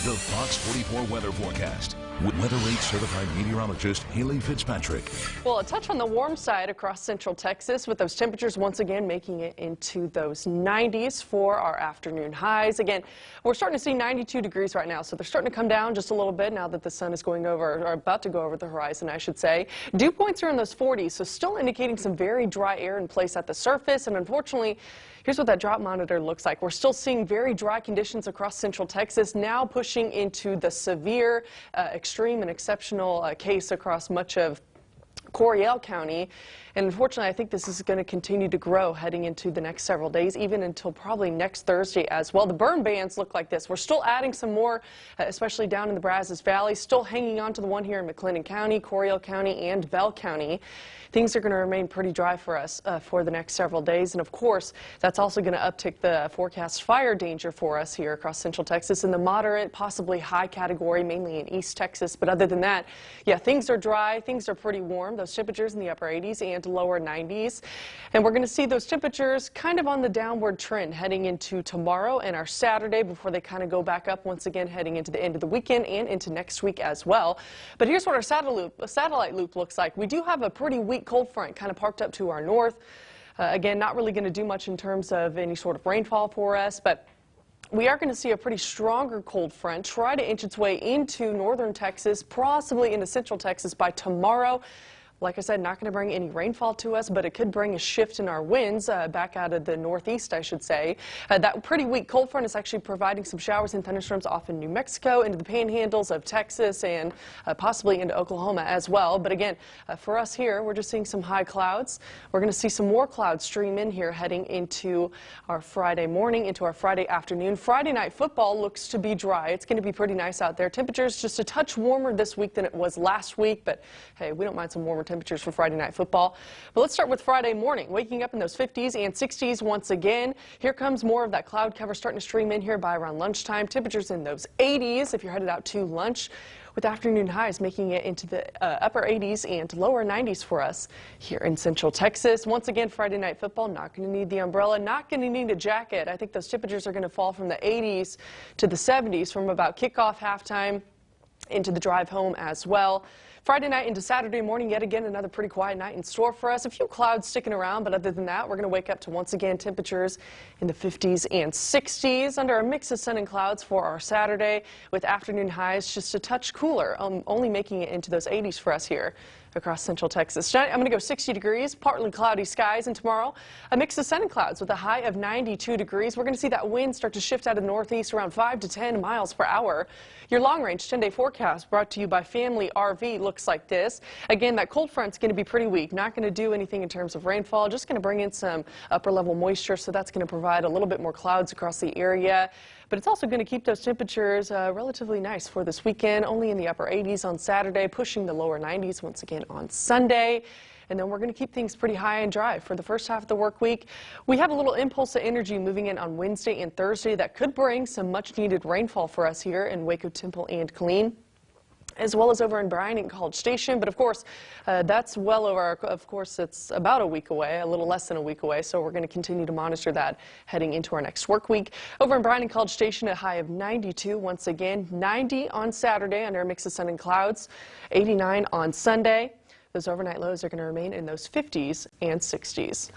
The Fox 44 weather forecast with Weather 8 certified meteorologist Haley Fitzpatrick. Well, a touch on the warm side across central Texas with those temperatures once again making it into those 90s for our afternoon highs. Again, we're starting to see 92 degrees right now, so they're starting to come down just a little bit now that the sun is going over, or about to go over the horizon, I should say. Dew points are in those 40s, so still indicating some very dry air in place at the surface, and unfortunately, here's what that drought monitor looks like. We're still seeing very dry conditions across central Texas, now pushing into the severe, extreme and exceptional case across much of Coryell County. And unfortunately, I think this is going to continue to grow heading into the next several days, even until probably next Thursday as well. The burn bands look like this. We're still adding some more, especially down in the Brazos Valley, still hanging on to the one here in McLennan County, Coryell County, and Bell County. Things are going to remain pretty dry for us for the next several days. And of course, that's also going to uptick the forecast fire danger for us here across central Texas in the moderate, possibly high category, mainly in East Texas. But other than that, yeah, things are dry. Things are pretty warm. Those temperatures in the upper 80s and lower 90s. And we're going to see those temperatures kind of on the downward trend heading into tomorrow and our Saturday before they kind of go back up once again heading into the end of the weekend and into next week as well. But here's what our satellite loop looks like. We do have a pretty weak cold front kind of parked up to our north. Again, not really going to do much in terms of any sort of rainfall for us, but we are going to see a pretty stronger cold front try to inch its way into northern Texas, possibly into central Texas by tomorrow. Like I said, not going to bring any rainfall to us, but it could bring a shift in our winds back out of the northeast, I should say. That pretty weak cold front is actually providing some showers and thunderstorms off in New Mexico, into the panhandles of Texas, and possibly into Oklahoma as well. But again, for us here, we're just seeing some high clouds. We're going to see some more clouds stream in here heading into our Friday morning, into our Friday afternoon. Friday night football looks to be dry. It's going to be pretty nice out there. Temperatures just a touch warmer this week than it was last week, but hey, we don't mind some warmer temperatures for Friday night football. But let's start with Friday morning, waking up in those 50s and 60s once again. Here comes more of that cloud cover starting to stream in here by around lunchtime. Temperatures in those 80s if you're headed out to lunch, with afternoon highs making it into the upper 80s and lower 90s for us here in central Texas. Once again, Friday night football, not going to need the umbrella, not going to need a jacket. I think those temperatures are going to fall from the 80s to the 70s from about kickoff, halftime, into the drive home as well. Friday night into Saturday morning, yet again, another pretty quiet night in store for us. A few clouds sticking around, but other than that, we're going to wake up to once again temperatures in the 50s and 60s under a mix of sun and clouds for our Saturday, with afternoon highs just a touch cooler, only making it into those 80s for us here across central Texas. Tonight, I'm going to go 60 degrees, partly cloudy skies, and tomorrow, a mix of sun and clouds with a high of 92 degrees. We're going to see that wind start to shift out of the northeast around 5 to 10 miles per hour. Your long-range 10-day forecast brought to you by Family RV looks like this. Again, that cold front's going to be pretty weak. Not going to do anything in terms of rainfall, just going to bring in some upper-level moisture, so that's going to provide a little bit more clouds across the area. But it's also going to keep those temperatures relatively nice for this weekend, only in the upper 80s on Saturday, pushing the lower 90s once again on Sunday. And then we're going to keep things pretty high and dry for the first half of the work week. We have a little impulse of energy moving in on Wednesday and Thursday that could bring some much-needed rainfall for us here in Waco, Temple, and Killeen, as well as over in Bryan and College Station. But of course, that's well over, of course, it's about a week away, a little less than a week away, so we're going to continue to monitor that heading into our next work week. Over in Bryan and College Station, a high of 92 once again, 90 on Saturday under a mix of sun and clouds, 89 on Sunday. Those overnight lows are going to remain in those 50s and 60s.